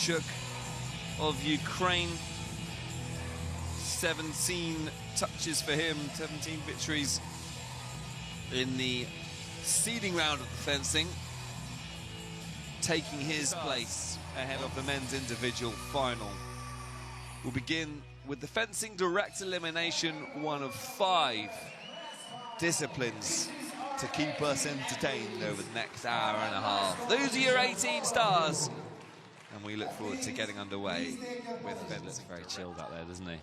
Kovalchuk of Ukraine. 17 touches for him, 17 victories in the seeding round of the fencing, taking his place ahead of the men's individual final. We'll begin with the fencing direct elimination, one of 5 disciplines to keep us entertained over the next hour and a half. Those are your 18 stars, and we look forward to getting underway with fencing. Looks very chilled out there, doesn't he?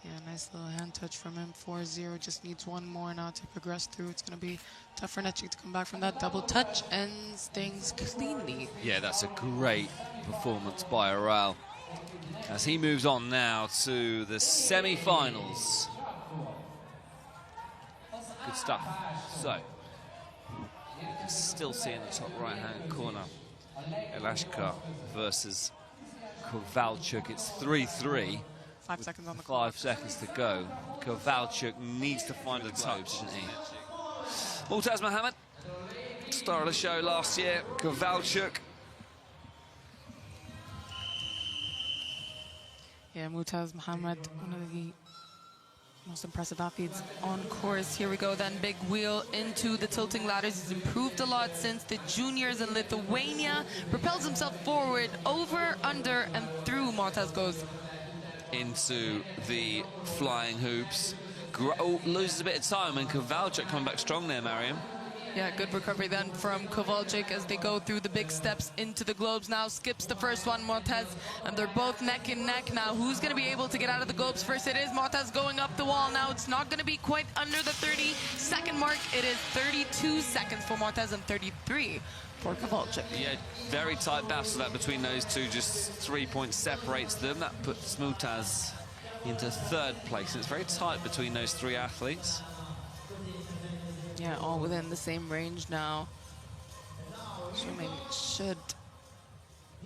Yeah, nice little hand touch from him. 4-0, just needs one more now to progress through. It's going to be tough for Nechik to come back from that. Double touch ends things cleanly. Yeah, that's a great performance by Aral as he moves on now to the semi-finals. Good stuff. So, you can still see in the top right-hand corner, Elashka versus Kovalchuk. It's 3-3. 5 seconds on the clock. 5 seconds to go. Kovalchuk needs to find a touch, doesn't he? Murtaz Mohammed, star of the show last year. Kovalchuk. Yeah, Murtaz Mohammed, one of the most impressive athletes on course. Here we go then, big wheel into the tilting ladders. He's improved a lot since the juniors in Lithuania. Propels himself forward, over, under, and through. Murtaz goes into the flying hoops. Loses a bit of time, and Kovalchuk coming back strong there, Mariam. Yeah, good recovery then from Kovalchuk as they go through the big steps into the globes. Now skips the first one, Murtaz, and they're both neck and neck now. Who's going to be able to get out of the globes first? It is Murtaz going up the wall now. It's not going to be quite under the 30-second mark. It is 32 seconds for Murtaz and 33 for Kovalchuk. Yeah, very tight battle that between those two. Just 3 points separates them. That puts Murtaz into 3rd place. And it's very tight between those 3 athletes. Yeah, all within the same range now. Swimming should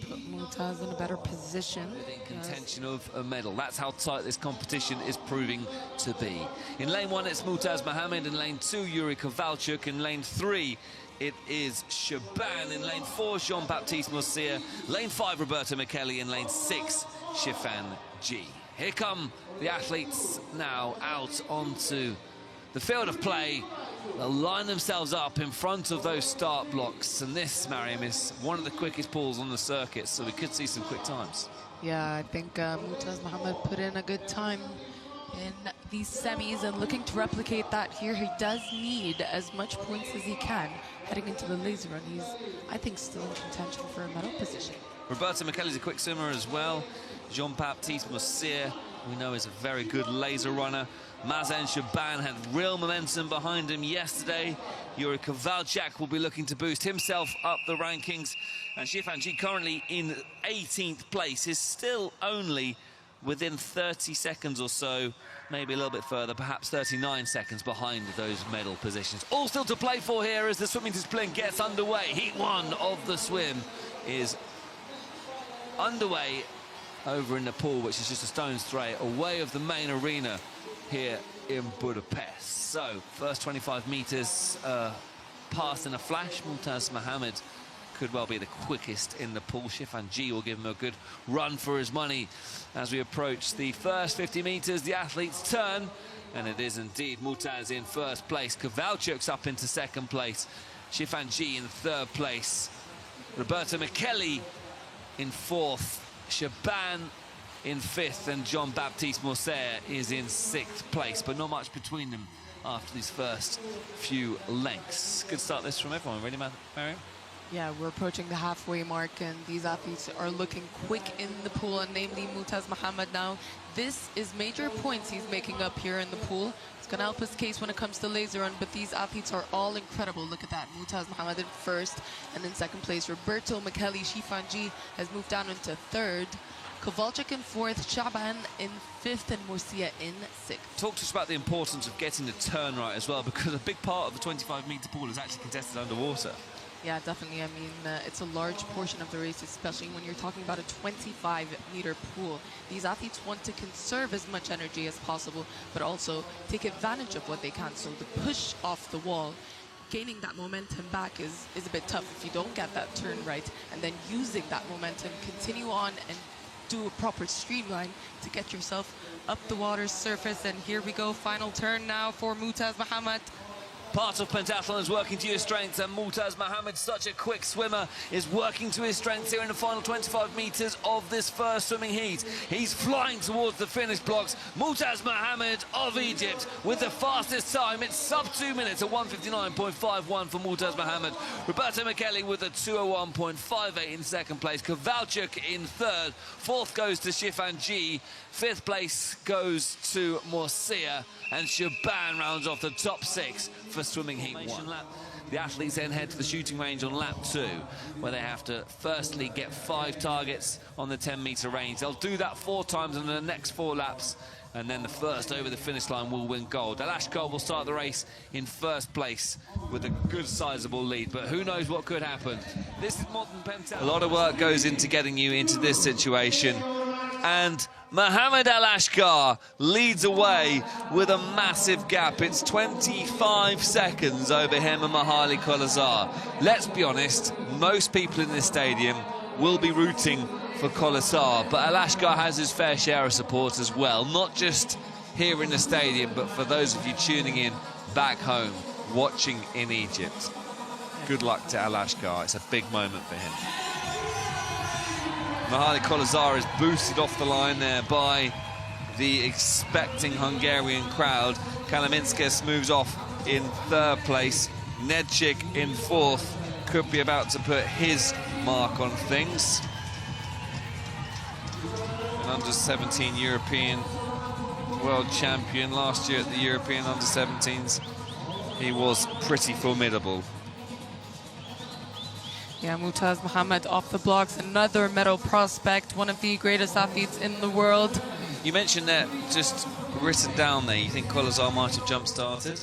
put Murtaz in a better position. Within contention of a medal. That's how tight this competition is proving to be. In lane 1, it's Murtaz Mohammed. In lane 2, Yuri Kovalchuk. In lane 3, it is Shaban. In lane 4, Jean-Baptiste Moussia. Lane 5, Roberto Michele. In lane 6, Shifan G. Here come the athletes now out onto the field of play. They'll line themselves up in front of those start blocks. And this, Mariam, is one of the quickest pools on the circuit, so we could see some quick times. Yeah, I think Murtaz Mohammed put in a good time in these semis and looking to replicate that here. He does need as much points as he can heading into the laser run. He's, I think, still in contention for a medal position. Roberto Michele's a quick swimmer as well. Jean-Baptiste Moussia, we know, is a very good laser runner. Mazen Shaban had real momentum behind him yesterday. Yuri Kovalchuk will be looking to boost himself up the rankings. And Shifan G, currently in 18th place, is still only within 30 seconds or so, maybe a little bit further, perhaps 39 seconds behind those medal positions. All still to play for here as the swimming discipline gets underway. Heat 1 of the swim is underway over in the pool, which is just a stone's throw away of the main arena here in Budapest. So, first 25 meters passed in a flash. Murtaz Mohammed could well be the quickest in the pool. Shifan G will give him a good run for his money as we approach the first 50 meters. The athletes turn, and it is indeed Murtaz in 1st place. Kovalchuk's up into 2nd place. Shifan G in 3rd place. Roberto Michele in 4th. Shaban in 5th, and Jean-Baptiste Moussia is in 6th place, but not much between them after these first few lengths. Good start this from everyone, really, Mariam? Yeah, we're approaching the halfway mark, and these athletes are looking quick in the pool, and namely Murtaz Mohammed now. This is major points he's making up here in the pool. It's going to help his case when it comes to laser run, but these athletes are all incredible. Look at that. Murtaz Mohammed in 1st, and in 2nd place, Roberto Michele. Shifan G has moved down into 3rd. Kovalchuk in 4th, Shaban in 5th, and Moussia in 6th. Talk to us about the importance of getting the turn right as well, because a big part of the 25-meter pool is actually contested underwater. Yeah, definitely. I mean, it's a large portion of the race, especially when you're talking about a 25-meter pool. These athletes want to conserve as much energy as possible, but also take advantage of what they can. So the push off the wall gaining that momentum back is a bit tough if you don't get that turn right, and then using that momentum, continue on and do a proper streamline to get yourself up the water's surface. And here we go, final turn now for Mutaz Mohammed. Part of pentathlon is working to your strengths, and Mutaz Mohammed, such a quick swimmer, is working to his strengths here in the final 25 meters of this first swimming heat. He's flying towards the finish blocks. Mutaz Mohammed of Egypt with the fastest time. It's sub 2 minutes at 1:59.51 for Mutaz Mohammed. Roberto Michele with a 2:01.58 in second place. Kowalczyk in third. Fourth goes to Shifanji. Fifth place goes to Morsia, and Shaban rounds off the top 6 for swimming heat 1. The athletes then head to the shooting range on lap 2, where they have to firstly get 5 targets on the 10-meter range. They'll do that 4 times in the next 4 laps, and then the first over the finish line will win gold. Alashkar will start the race in first place with a good sizable lead, but who knows what could happen. This is modern pentathlon. A lot of work goes into getting you into this situation, and Mohammed Alashkar leads away with a massive gap. It's 25 seconds over him and Mihaly Kolesar. Let's be honest, most people in this stadium will be rooting for Kolesar, but Alashkar has his fair share of support as well, not just here in the stadium, but for those of you tuning in back home, watching in Egypt. Good luck to Alashkar. It's a big moment for him. Mihaly Kolesar is boosted off the line there by the expecting Hungarian crowd. Kalaminskis moves off in third place. Nedchik in fourth. Could be about to put his mark on things. An under-17 European world champion last year at the European under-17s. He was pretty formidable. Yeah, Mutaz Mohammed off the blocks, another medal prospect, one of the greatest athletes in the world. You mentioned that just written down there, you think Kolesar might have jump-started?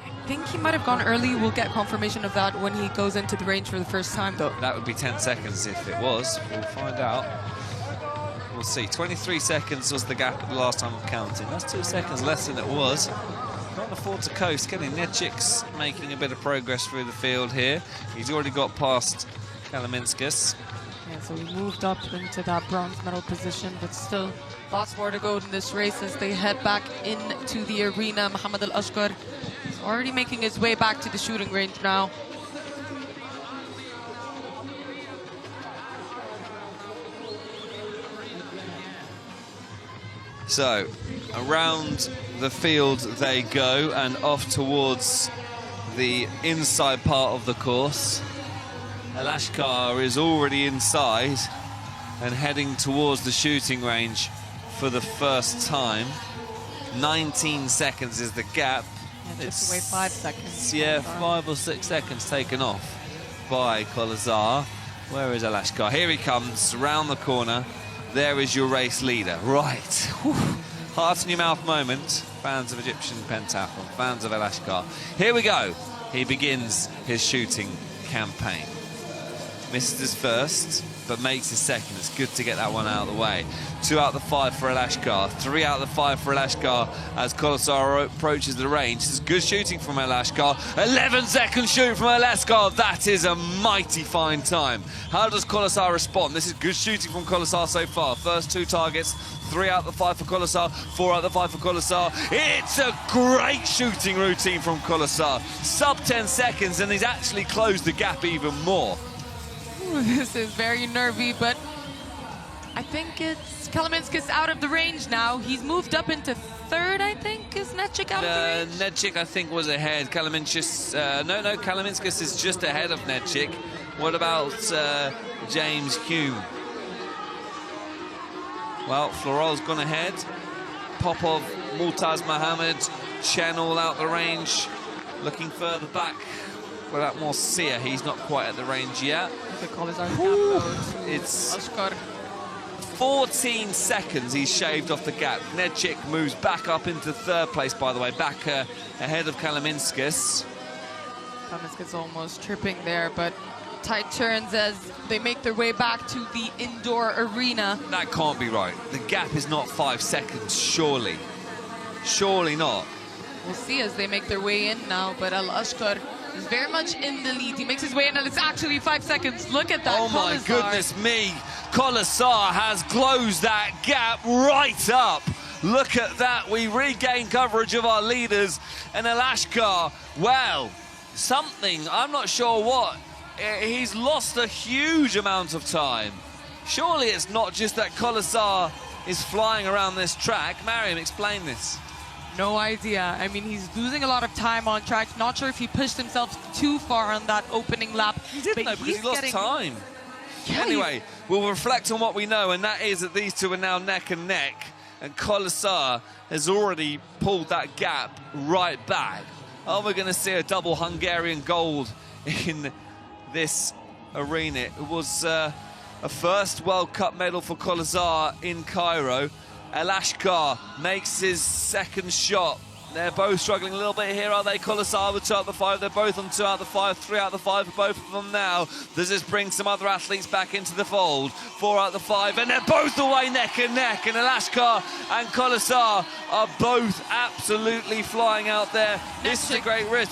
I think he might have gone early. We'll get confirmation of that when he goes into the range for the first time, though. That would be 10 seconds if it was. We'll find out. We'll see. 23 seconds was the gap at the last time of counting. That's 2 seconds less than it was. Can't afford to coast, can he? Nedchik's making a bit of progress through the field here. He's already got past Kalaminskis. Yeah, so he moved up into that bronze medal position, but still lots more to go in this race as they head back into the arena. Mohammed Al-Ashkar is already making his way back to the shooting range now. So, around the field they go and off towards the inside part of the course. Alashkar is already inside and heading towards the shooting range for the first time. 19 seconds is the gap. Yeah, just away 5 seconds. Yeah, 5 or 6 seconds taken off by Kolesar. Where is Alashkar? Here he comes, around the corner. There is your race leader. Right. Whew. Heart in your mouth moment. Fans of Egyptian pentathlon, fans of Alashkar. Here we go. He begins his shooting campaign. Misses his first, but makes his second. It's good to get that one out of the way. 2 out of the 5 for Alashkar. 3 out of the 5 for Alashkar as Kolesar approaches the range. This is good shooting from Alashkar. 11-second shoot from Alashkar. That is a mighty fine time. How does Kolesar respond? This is good shooting from Kolesar so far. First 2 targets. 3 out of the 5 for Kolesar. 4 out of the 5 for Kolesar. It's a great shooting routine from Kolesar. Sub 10 seconds, and he's actually closed the gap even more. This is very nervy, but I think it's Kalaminskis out of the range now. He's moved up into third, I think. Is Nedchik out of the range? Nedchik, I think, was ahead. Kalaminskis, no, Kalaminskis is just ahead of Nedchik. What about James Hume? Well, Floral's gone ahead. Popov, Mutaz Mohammed, Chen all out the range. Looking further back. What about Morsia? He's not quite at the range yet. It's 14 seconds he's shaved off the gap. Nedchik moves back up into third place, by the way, back ahead of Kalaminskis. Kalaminskis almost tripping there, but tight turns as they make their way back to the indoor arena. That can't be right. The gap is not 5 seconds, surely. Surely not. We'll see as they make their way in now, but Al-Ashkar He's very much in the lead. He makes his way in, and it's actually 5 seconds. Look at that. Oh my Kolesar. goodness me. Kolesar has closed that gap right up. Look at that. We regain coverage of our leaders. And Alashkar, well, something, I'm not sure what. He's lost a huge amount of time. Surely it's not just that Kolesar is flying around this track. Mariam, explain this. No idea. I mean, he's losing a lot of time on track. Not sure if he pushed himself too far on that opening lap. He didn't, though, because he lost time. Yeah, anyway, we'll reflect on what we know, and that is that these two are now neck and neck, and Kolesar has already pulled that gap right back. Are we going to see a double Hungarian gold in this arena? It was a first World Cup medal for Kolesar in Cairo. Alashkar makes his second shot. They're both struggling a little bit here, are they? Kolesar with 2 out of the 5. They're both on 2 out of the 5, 3 out of the 5 for both of them now. Does this bring some other athletes back into the fold? 4 out of the 5, and they're both away neck and neck. And Alashkar and Kolesar are both absolutely flying out there. This is a great race.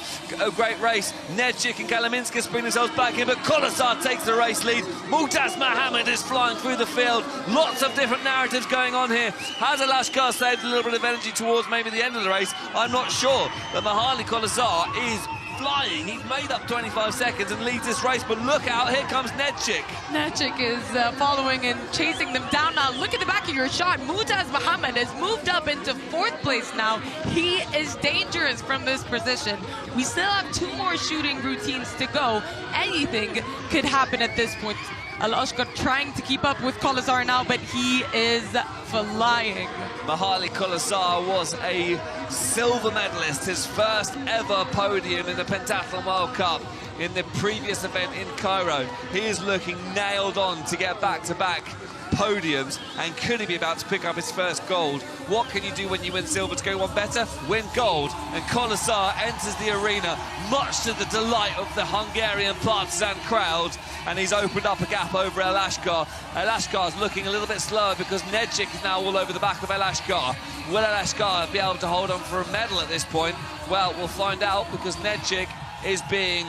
Nedjic and Kalaminskas bring themselves back in, but Kolesar takes the race lead. Mutaz Mohammed is flying through the field. Lots of different narratives going on here. Has Alashkar saved a little bit of energy towards maybe the end of the race? I'm not sure, but Mihaly Kolesar is flying. He's made up 25 seconds and leads this race, but look out, here comes Nedjic. Nedjic is following and chasing them down now. Look at the back of your shot. Mutaz Mohammed has moved up into 4th place now. He is dangerous from this position. We still have 2 more shooting routines to go. Anything could happen at this point. Alashkar trying to keep up with Kolesar now, but he is flying. Mihaly Kolesar was a silver medalist, his first ever podium in the Pentathlon World Cup in the previous event in Cairo. He is looking nailed on to get back-to-back podiums, and could he be about to pick up his first gold? What can you do when you win silver to go one better? Win gold. And Kolesar enters the arena, much to the delight of the Hungarian partisan crowd, and he's opened up a gap over Alashkar. Alashkar's looking a little bit slower because Nedjic is now all over the back of Alashkar. Will Alashkar be able to hold on for a medal at this point? Well, we'll find out, because Nedjic is being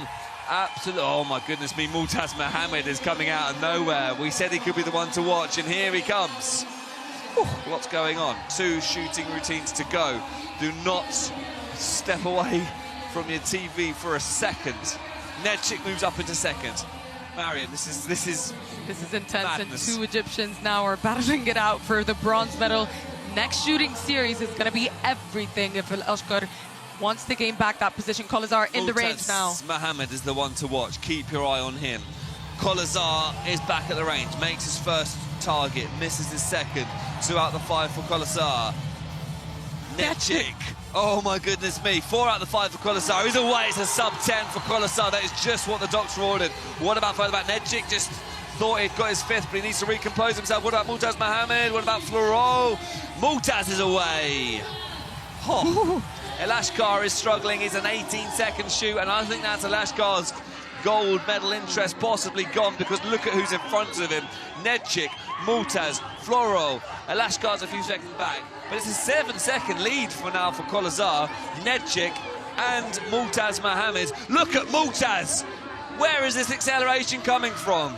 absolutely, oh my goodness me, Mutaz Mohammed is coming out of nowhere. We said he could be the one to watch, and here he comes. Whew, lots going on. 2 shooting routines to go. Do not step away from your TV for a second. Nedjic moves up into 2nd. Mariam, this is intense, madness. And 2 Egyptians now are battling it out for the bronze medal. Next shooting series is going to be everything if Alashkar wants to gain back that position. Kolesar in the range now. Mohammed is the one to watch. Keep your eye on him. Kolesar is back at the range, makes his first target, misses his second. 2 out of the 5 for Kolesar. Nedjic. Oh my goodness me. 4 out of the 5 for Kolesar. He's away. It's a sub-10 for Kolesar. That is just what the doctor ordered. What about further back? Nedjic just thought he'd got his 5th, but he needs to recompose himself. What about Mutaz Mohammed? What about Floro? Mutaz is away. Oh. Alashkar is struggling. He's an 18-second shoot, and I think that's Alashkar's gold medal interest possibly gone, because look at who's in front of him. Nedjic, Mutaz, Floro. Alashkar's a few seconds back, but it's a 7-second lead for now for Kolesar, Nedjic and Mutaz Mohammed. Look at Mutaz. Where is this acceleration coming from?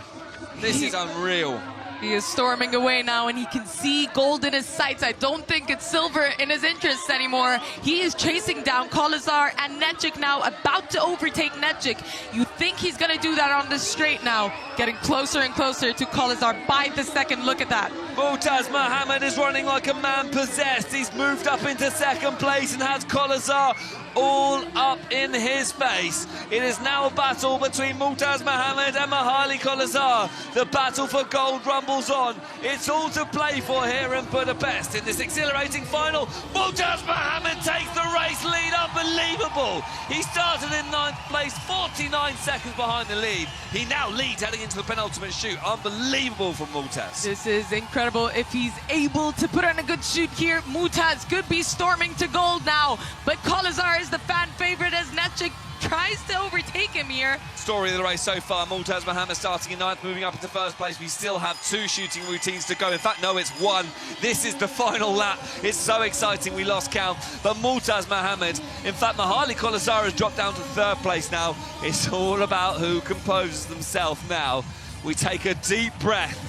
This is unreal. He is storming away now, and he can see gold in his sights. I don't think it's silver in his interests anymore. He is chasing down Kolesar and Nedjic now, about to overtake Nedjic. You think he's going to do that on the straight now. Getting closer and closer to Kolesar by the second. Look at that. Mutaz Mohammed is running like a man possessed. He's moved up into 2nd place and has Kolesar all up in his face. It is now a battle between Mutaz Mohammed and Mihaly Kolesar. The battle for gold rumbles on. It's all to play for here in Budapest in this exhilarating final. Mutaz Mohammed takes the race lead. Unbelievable. He started in 9th place, 49 seconds behind the lead. He now leads heading into the penultimate shoot. Unbelievable from Mutaz. This is incredible. If he's able to put on a good shoot here, Mutaz could be storming to gold now. But Kolesar is the fan favorite as Nedjic tries to overtake him here. Story of the race so far, Multaz Mohammed starting in 9th, moving up into 1st place. We still have 2 shooting routines to go. In fact, no, it's 1. This is the final lap. It's so exciting, we lost count. But Multaz Mohammed, in fact, Mahali Kolasar has dropped down to 3rd place now. It's all about who composes themselves now. We take a deep breath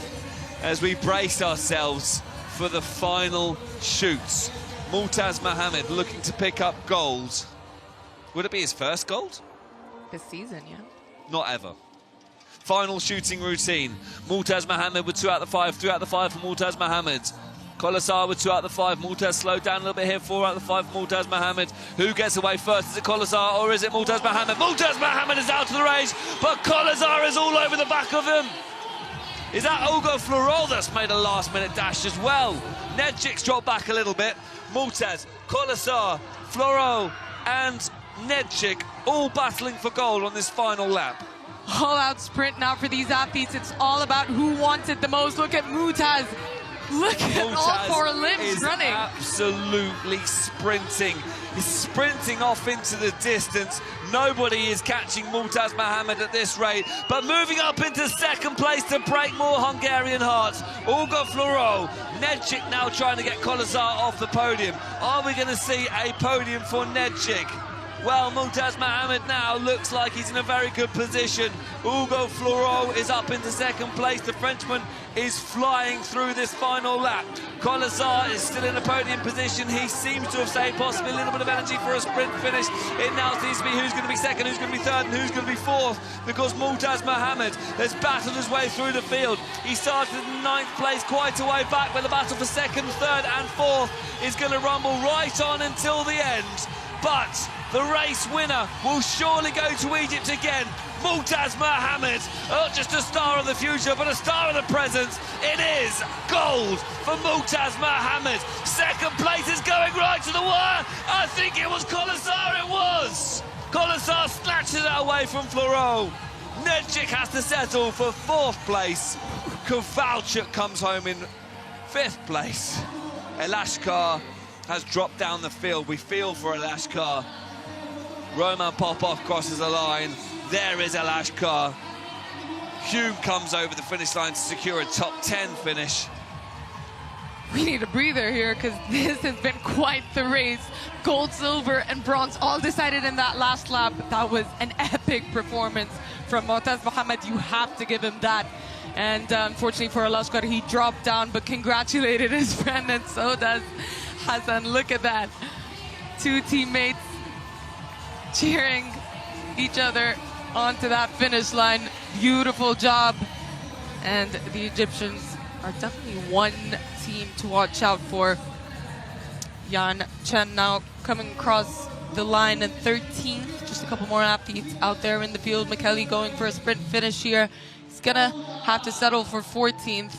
as we brace ourselves for the final shoots. Multaz Mohammed looking to pick up gold. Would it be his first gold? This season, yeah. Not ever. Final shooting routine. Multaz Mohammed with 2 out of the 5. 3 out of the 5 for Multaz Mohammed. Kolasar with 2 out of the 5. Multaz slowed down a little bit here. 4 out of the 5 for Multaz Mohammed. Who gets away first? Is it Kolasar or is it Multaz Mohammed? Multaz Mohammed is out of the race, but Kolasar is all over the back of him. Is that Hugo Fleureau that's made a last-minute dash as well? Nedjik's dropped back a little bit. Multaz, Kolasar, Fleureau and Nedjik all battling for gold on this final lap. All-out sprint now for these athletes. It's all about who wants it the most. Look at Multaz. Look at all 4 limbs running. Absolutely sprinting. He's sprinting off into the distance. Nobody is catching Multaz Mohammed at this rate, but moving up into 2nd place to break more Hungarian hearts. Hugo Fleureau, Nedjik now trying to get Kolasar off the podium. Are we going to see a podium for Nedjik? Well, Multaz Mohammed now looks like he's in a very good position. Hugo Fleureau is up into 2nd place. The Frenchman is flying through this final lap. Kolasar is still in a podium position. He seems to have saved possibly a little bit of energy for a sprint finish. It now seems to be who's going to be 2nd, who's going to be 3rd, and who's going to be 4th, because Multaz Mohammed has battled his way through the field. He started in 9th place, quite a way back, but the battle for 2nd, 3rd, and 4th is going to rumble right on until the end. But the race winner will surely go to Egypt again. Multaz Mohammed, not just a star of the future, but a star of the present. It is gold for Multaz Mohammed. 2nd place is going right to the wire. I think it was Kolasar, it was. Kolasar snatches it away from Fleureau. Nedjik has to settle for 4th place. Kowalczyk comes home in 5th place. Elashkar has dropped down the field. We feel for Elashkar. Roman Popov crosses the line. There is Elashkar. Hume comes over the finish line to secure a top 10 finish. We need a breather here because this has been quite the race. Gold, silver, and bronze all decided in that last lap. That was an epic performance from Multaz Mohammed. You have to give him that. And unfortunately for Elashkar, he dropped down, but congratulated his friend, and so does Hassan. Look at that. 2 teammates cheering each other onto that finish line. Beautiful job. And the Egyptians are definitely one team to watch out for. Yan Chen now coming across the line in 13th. Just a couple more athletes out there in the field. McKelly going for a sprint finish here. He's gonna have to settle for 14th.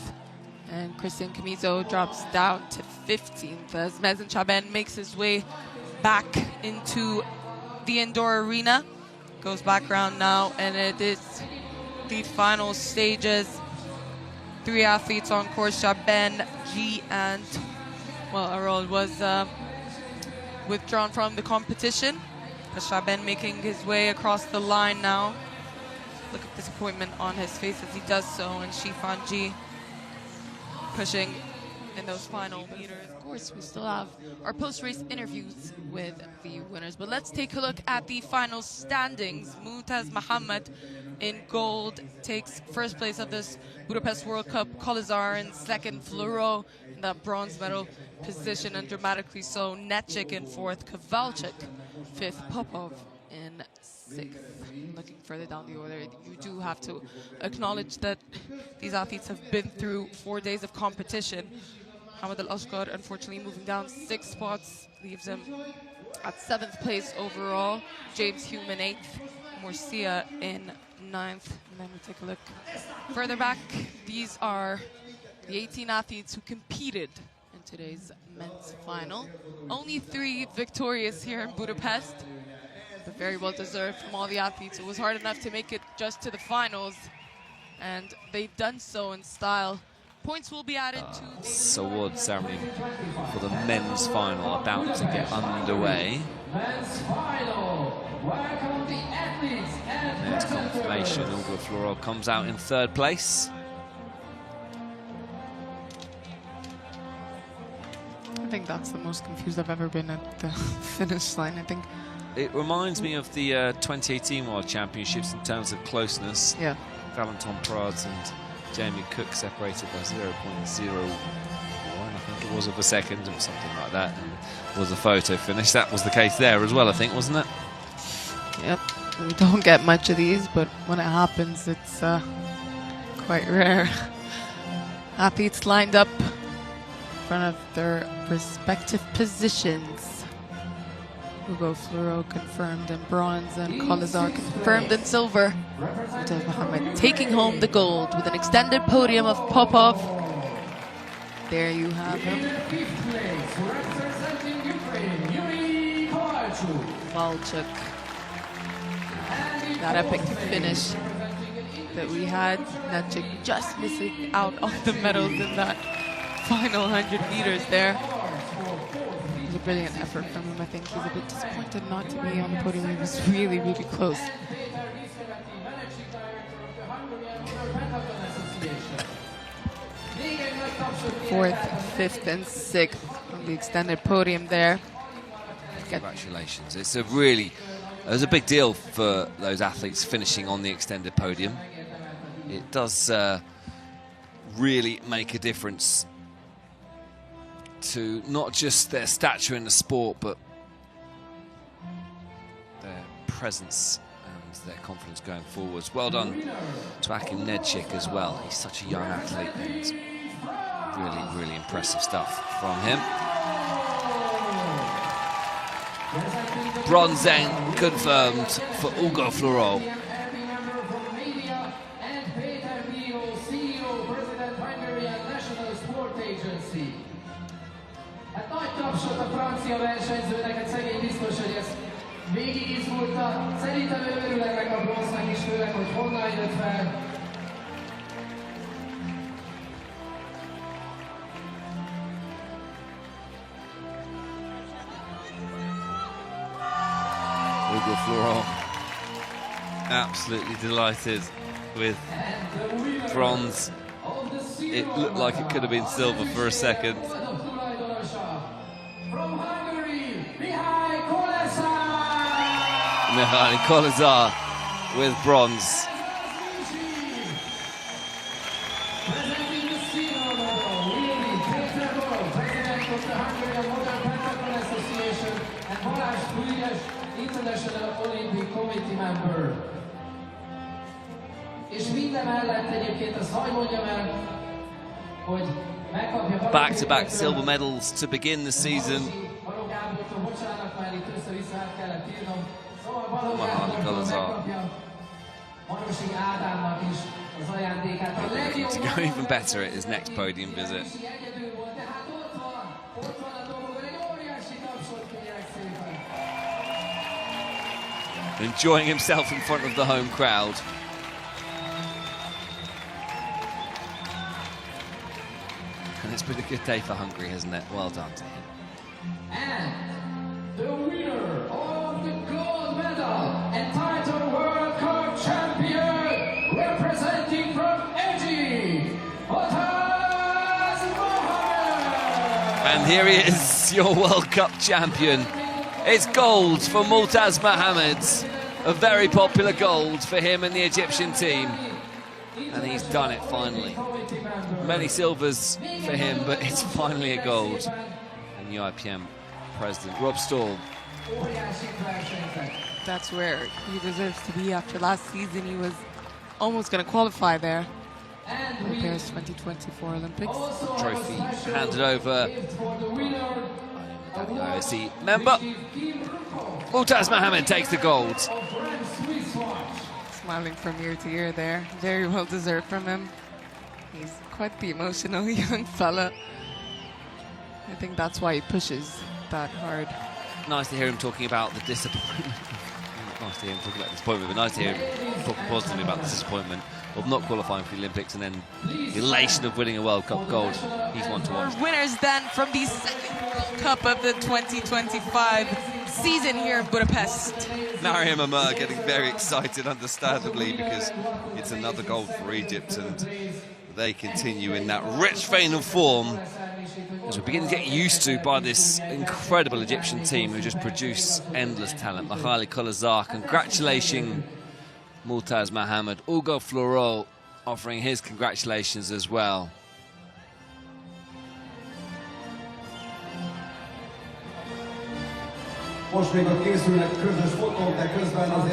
And Christian Camiso drops down to 15th as Mazen Chaben makes his way back into the indoor arena. Goes back around now, and it is the final stages. 3 athletes on course, Chaben, G, and, well, Arol was withdrawn from the competition. Chaben making his way across the line now. Look at disappointment on his face as he does so, and Shifan G pushing in those final meters. Of course, we still have our post-race interviews with the winners, but let's take a look at the final standings. Multaz Mohammed in gold takes 1st place of this Budapest World Cup. Kolasar in 2nd, Fleureau in that bronze medal position, and dramatically so, Nedjik in 4th, Kowalczyk 5th, Popov in 6th. Looking further down the order, you do have to acknowledge that these athletes have been through 4 days of competition. Hamad Al-Ashqar, unfortunately, moving down 6 spots, leaves him at 7th place overall. James Hume in 8th, Murcia in 9th. And then we take a look further back. These are the 18 athletes who competed in today's men's final. Only 3 victorious here in Budapest, but very well deserved from all the athletes. It was hard enough to make it just to the finals, and they've done so in style. Points will be added to the award ceremony for the men's final about to get underway. Men's final. Welcome the athletes and There's confirmation. Ugo Floro comes out in 3rd place. I think that's the most confused I've ever been at the finish line. I think it reminds me of the 2018 World Championships in terms of closeness. Yeah. Valentin Prades and Jamie Cook separated by 0.01, I think it was, of a second or something like that. And it was a photo finish. That was the case there as well, I think, wasn't it? Yep. We don't get much of these, but when it happens, it's quite rare. Athletes lined up in front of their respective positions. Ugo Floro confirmed in bronze and Kolizar confirmed in silver. Mutaz Muhammad taking home the gold with an extended podium of Popov. There you have him. Valchuk. That epic finish that we had. Nechik just missing out on the medals in that final 100 meters there. It was a brilliant effort from him. I think he's a bit disappointed not to be on the podium. He was really, really close. Fourth, fifth, and sixth on the extended podium there. Congratulations. It was a big deal for those athletes finishing on the extended podium. It does really make a difference to not just their stature in the sport, but their presence and their confidence going forwards. Well done to Akim Nedchik as well. He's such a young athlete, and really, really impressive stuff from him. Bronze then confirmed for Ugo Floro. Hát nagy tapsot a francia versenyzőnek, egy szegény biztos, hogy ezt végig izgulta. Szerintem ő örül ennek a bronznak is, főleg, hogy honnan jött fel. Ugo Floro absolutely delighted with bronze. It looked like it could have been silver for a second. From Hungary, Mihály Kolizar with bronze. Presenting the silver medal, Willy Petrov, president of the Hungarian Modern Pentathlon Association, and Balázs Füriyes, International Olympic Committee member. És mindemellett egyébként azt hadd mondjam el, hogy megkapja Back-to-back silver medals to begin the season. Balogh Gábortól, bocsánat, már itt össze-vissza át kellett írnom. Szóval Balogh Mihály Gábortól megkapja Marosi Ádámnak is az ajándékát. A legjobb To go even better at his next podium visit. egyedül volt, de hát ott van a dolog, egy óriási tapsot kérek szépen. Enjoying himself in front of the home crowd. And it's been a good day for Hungary, hasn't it? Well done to him. And the winner of the gold medal and title World Cup champion, representing from Egypt, Mutaz Muhammad. And here he is, your World Cup champion. It's gold for Mutaz Muhammad. A very popular gold for him and the Egyptian team. And he's done it finally. Many silvers for him, but it's finally a gold. And UIPM President Rob Stall. That's where he deserves to be after last season. He was almost going to qualify there for the Paris 2024 Olympics. Trophy handed over by the IOC member. Mutaz Muhammad takes the gold. Smiling from ear to ear there. Very well deserved from him. He's quite the emotional young fella. I think that's why he pushes that hard. Nice to hear him talking about the disappointment. Nice to hear him talking about disappointment, but nice to hear him talking positively about the disappointment of not qualifying for the Olympics and then the elation of winning a World Cup gold. He's one to watch. Winners then from the second World Cup of the 2025 season here in Budapest. Mariam Amar getting very excited, understandably, because it's another gold for Egypt, and they continue in that rich vein of form as we begin to get used to by this incredible Egyptian team who just produce endless talent. Mihaly Kolazar congratulating Multaz Mohammed. Ugo Floro offering his congratulations as well. All the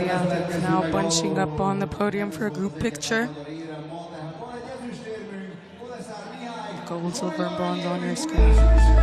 athletes now bunching up on the podium for a group picture. Gold, silver, and bronze on your screen.